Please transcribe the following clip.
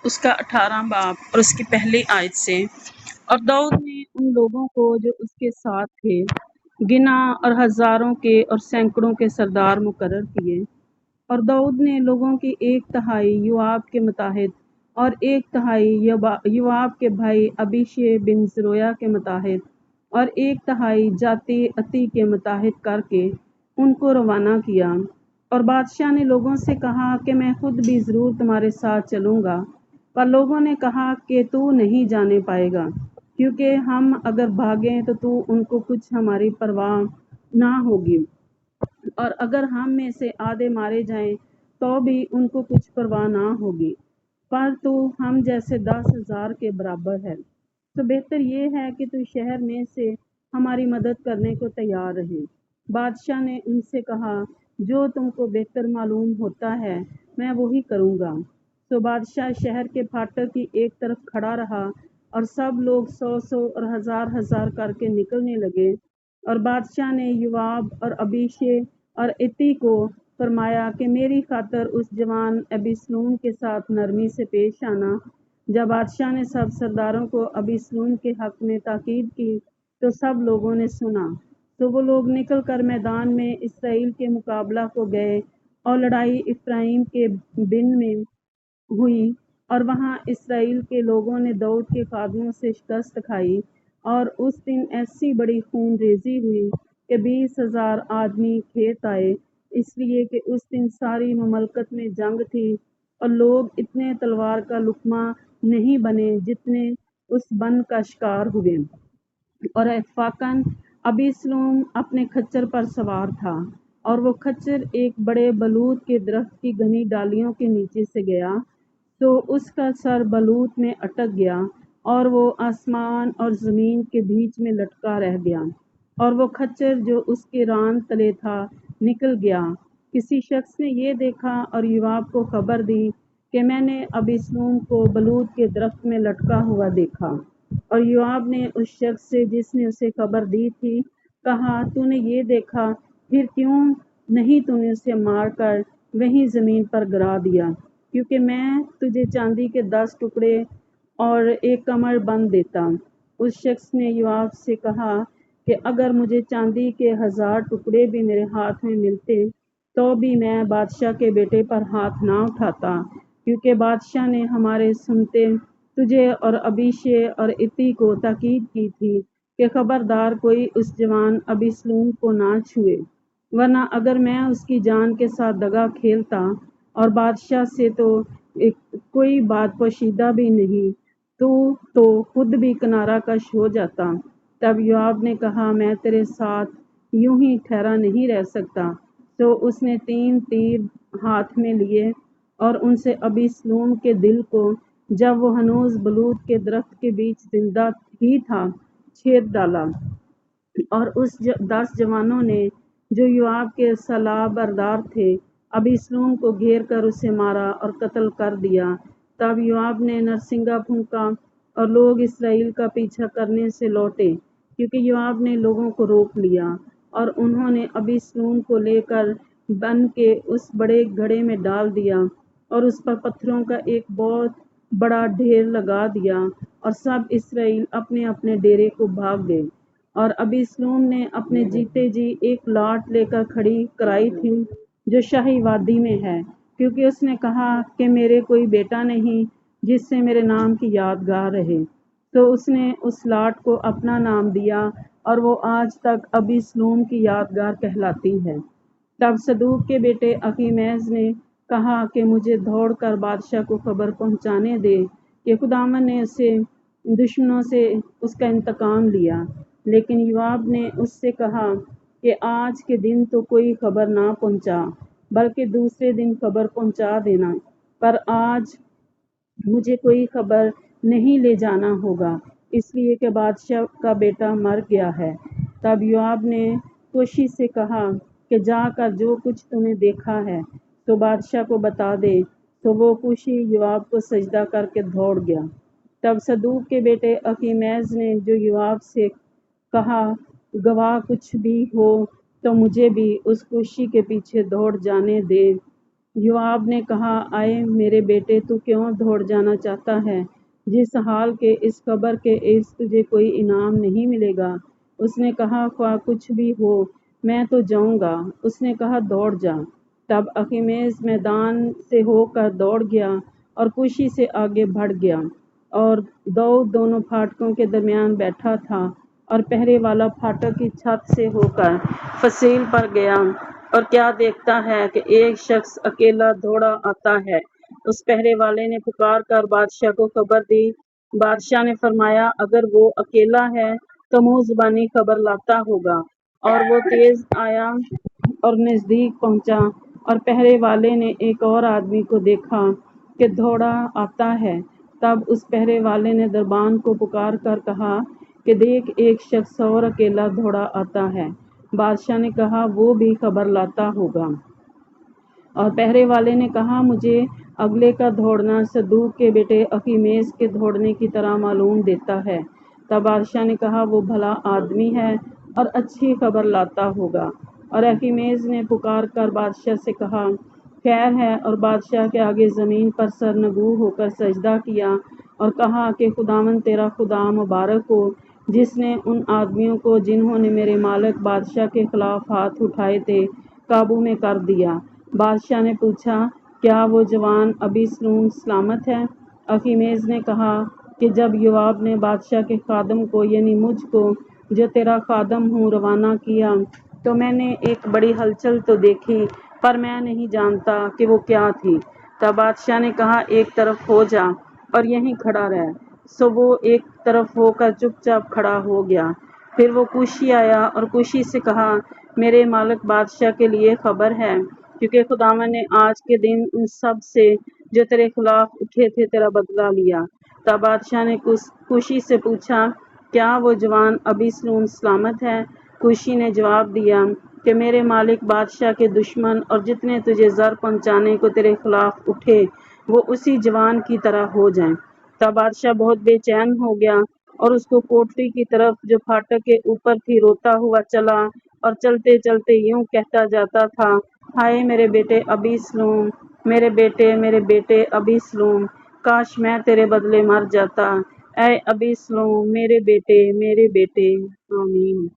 اس کا 18 باب اور اس کی پہلی آیت سے۔ اور داؤد نے ان لوگوں کو جو اس کے ساتھ تھے گنا اور ہزاروں کے اور سینکڑوں کے سردار مقرر کیے۔ اور داؤد نے لوگوں کی 1/3 یوآب کے متحد اور 1/3 یوآب کے بھائی ابیشے بن زرویا کے متحد اور 1/3 جاتی اتی کے متحد کر کے ان کو روانہ کیا۔ اور بادشاہ نے لوگوں سے کہا کہ میں خود بھی ضرور تمہارے ساتھ چلوں گا، پر لوگوں نے کہا کہ تو نہیں جانے پائے گا، کیونکہ ہم اگر بھاگیں تو ان کو کچھ ہماری پرواہ نہ ہوگی، اور اگر ہم میں سے آدھے مارے جائیں تو بھی ان کو کچھ پرواہ نہ ہوگی، پر تو ہم جیسے 10,000 کے برابر ہے۔ تو بہتر یہ ہے کہ تو شہر میں سے ہماری مدد کرنے کو تیار رہے۔ بادشاہ نے ان سے کہا، جو تم کو بہتر معلوم ہوتا ہے میں وہی کروں گا۔ تو بادشاہ شہر کے پھاٹک کی ایک طرف کھڑا رہا، اور سب لوگ 100 اور 1000 کر کے نکلنے لگے۔ اور بادشاہ نے یوآب اور ابیشے اور اتی کو فرمایا کہ میری خاطر اس جوان ابیسلوم کے ساتھ نرمی سے پیش آنا۔ جب بادشاہ نے سب سرداروں کو ابیسلوم کے حق میں تاکید کی تو سب لوگوں نے سنا۔ تو وہ لوگ نکل کر میدان میں اسرائیل کے مقابلہ کو گئے، اور لڑائی افرائیم کے بن میں ہوئی، اور وہاں اسرائیل کے لوگوں نے داؤد کے خادموں سے شکست کھائی۔ اور اس دن ایسی بڑی خون ریزی ہوئی کہ 20,000 آدمی کھیت آئے، اس لیے کہ اس دن ساری مملکت میں جنگ تھی، اور لوگ اتنے تلوار کا لقمہ نہیں بنے جتنے اس بن کا شکار ہوئے۔ اور اتفاقاً ابیسلوم اپنے کھچر پر سوار تھا، اور وہ کھچر ایک بڑے بلوط کے درخت کی گھنی ڈالیوں کے نیچے سے گیا، تو اس کا سر بلوط میں اٹک گیا، اور وہ آسمان اور زمین کے بیچ میں لٹکا رہ گیا، اور وہ کھچر جو اس کے ران تلے تھا نکل گیا۔ کسی شخص نے یہ دیکھا اور یوآب کو خبر دی کہ میں نے ابیسلوم کو بلوط کے درخت میں لٹکا ہوا دیکھا۔ اور یوآب نے اس شخص سے جس نے اسے خبر دی تھی کہا، تو نے یہ دیکھا، پھر کیوں نہیں تو نے اسے مار کر وہیں زمین پر گرا دیا، کیونکہ میں تجھے چاندی کے 10 ٹکڑے اور ایک کمر بند دیتا۔ اس شخص نے یوآب سے کہا کہ اگر مجھے چاندی کے 1000 ٹکڑے بھی میرے ہاتھ میں ملتے تو بھی میں بادشاہ کے بیٹے پر ہاتھ نہ اٹھاتا، کیونکہ بادشاہ نے ہمارے سنتے تجھے اور ابیشے اور اتی کو تاکید کی تھی کہ خبردار کوئی اس جوان ابیسلوم کو نہ چھوئے، ورنہ اگر میں اس کی جان کے ساتھ دغا کھیلتا اور بادشاہ سے تو کوئی بات پوشیدہ بھی نہیں، تو خود بھی کنارہ کش ہو جاتا۔ تب یوآب نے کہا، میں تیرے ساتھ یوں ہی ٹھہرا نہیں رہ سکتا۔ تو اس نے 3 تیر ہاتھ میں لیے اور ان سے ابیسلوم کے دل کو، جب وہ ہنوز بلوط کے درخت کے بیچ زندہ ہی تھا، چھید ڈالا۔ اور اس 10 جوانوں نے جو یوآب کے سلاح بردار تھے ابیسلوم کو گھیر کر اسے مارا اور قتل کر دیا۔ تب یوآب نے نرسنگا پھونکا اور لوگ اسرائیل کا پیچھا کرنے سے لوٹے، کیونکہ یوآب نے لوگوں کو روک لیا، اور انہوں نے ابیسلوم کو لے کر بن کے اس بڑے گڑھے میں ڈال دیا، اور اس پر پتھروں کا ایک بہت بڑا ڈھیر لگا دیا، اور سب اسرائیل اپنے اپنے ڈیرے کو بھاگ گئے۔ اور ابیسلوم نے اپنے جیتے جی ایک لاٹ لے کر کھڑی کرائی تھی جو شاہی وادی میں ہے، کیونکہ اس نے کہا کہ میرے کوئی بیٹا نہیں جس سے میرے نام کی یادگار رہے، تو اس نے اس لاٹ کو اپنا نام دیا، اور وہ آج تک ابیسلوم کی یادگار کہلاتی ہے۔ تب صدوق کے بیٹے اخیمیز نے کہا کہ مجھے دوڑ کر بادشاہ کو خبر پہنچانے دے کہ خداوند نے اسے دشمنوں سے اس کا انتقام لیا۔ لیکن یوآب نے اس سے کہا کہ آج کے دن تو کوئی خبر نہ پہنچا، بلکہ دوسرے دن خبر پہنچا دینا، پر آج مجھے کوئی خبر نہیں لے جانا ہوگا، اس لیے کہ بادشاہ کا بیٹا مر گیا ہے۔ تب یوآب نے کوشی سے کہا کہ جا کر جو کچھ تو نے دیکھا ہے تو بادشاہ کو بتا دے۔ تو وہ کوشی یوآب کو سجدہ کر کے دوڑ گیا۔ تب صدوق کے بیٹے اخیمیز نے جو یوآب سے کہا، گواہ کچھ بھی ہو تو مجھے بھی اس کوشی کے پیچھے دوڑ جانے دے یوآب نے کہا آئے میرے بیٹے تو کیوں دوڑ جانا چاہتا ہے؟ جس حال کے اس خبر کے عوض تجھے کوئی انعام نہیں ملے گا۔ اس نے کہا خواہ کچھ بھی ہو میں تو جاؤں گا۔ اس نے کہا دوڑ جا۔ تب اخیمیز میدان سے ہو کر دوڑ گیا اور کوشی سے آگے بڑھ گیا، اور داؤد دونوں پھاٹکوں کے درمیان بیٹھا تھا، اور پہرے والا پھاٹک کی چھت سے ہو کر فصیل پر گیا، اور کیا دیکھتا ہے کہ ایک شخص اکیلا دوڑا آتا ہے۔ اس پہرے والے نے پکار کر بادشاہ کو خبر دی۔ بادشاہ نے فرمایا اگر وہ اکیلا ہے تو منہ زبانی خبر لاتا ہوگا۔ اور وہ تیز آیا اور نزدیک پہنچا، اور پہرے والے نے ایک اور آدمی کو دیکھا کہ دوڑا آتا ہے۔ تب اس پہرے والے نے دربان کو پکار کر کہا کہ دیکھ ایک شخص اور اکیلا دوڑا آتا ہے۔ بادشاہ نے کہا وہ بھی خبر لاتا ہوگا۔ اور پہرے والے نے کہا مجھے اگلے کا دوڑنا صدوق کے بیٹے اخیمیز کے دوڑنے کی طرح معلوم دیتا ہے۔ تب بادشاہ نے کہا وہ بھلا آدمی ہے اور اچھی خبر لاتا ہوگا۔ اور اخیمیز نے پکار کر بادشاہ سے کہا خیر ہے، اور بادشاہ کے آگے زمین پر سرنگو ہو کر سجدہ کیا اور کہا کہ خداوند تیرا خدا مبارک ہو، جس نے ان آدمیوں کو جنہوں نے میرے مالک بادشاہ کے خلاف ہاتھ اٹھائے تھے قابو میں کر دیا۔ بادشاہ نے پوچھا کیا وہ جوان ابیسلوم سلامت ہے؟ اخیمیز نے کہا کہ جب یوآب نے بادشاہ کے خادم کو یعنی مجھ کو جو تیرا خادم ہوں روانہ کیا تو میں نے ایک بڑی ہلچل تو دیکھی، پر میں نہیں جانتا کہ وہ کیا تھی۔ تب بادشاہ نے کہا ایک طرف ہو جا اور یہیں کھڑا رہ۔ سو وہ ایک طرف ہو کر چپ چاپ کھڑا ہو گیا۔ پھر وہ کوشی آیا اور کوشی سے کہا میرے مالک بادشاہ کے لیے خبر ہے، کیونکہ خداوند نے آج کے دن ان سب سے جو تیرے خلاف اٹھے تھے تیرا بدلہ لیا۔ تب بادشاہ نے کوشی سے پوچھا کیا وہ جوان ابیسلوم سلامت ہے؟ کوشی نے جواب دیا کہ میرے مالک بادشاہ کے دشمن اور جتنے تجھے زر پہنچانے کو تیرے خلاف اٹھے وہ اسی جوان کی طرح ہو جائیں۔ تب بادشاہ بہت بے چین ہو گیا اور اس کو کوٹری کی طرف جو پھاٹک کے اوپر تھی روتا ہوا چلا، اور چلتے چلتے یوں کہتا جاتا تھا ہائے میرے بیٹے ابیسلوم، میرے بیٹے ابیسلوم، کاش میں تیرے بدلے مر جاتا، اے ابیسلوم میرے بیٹے۔ آمین۔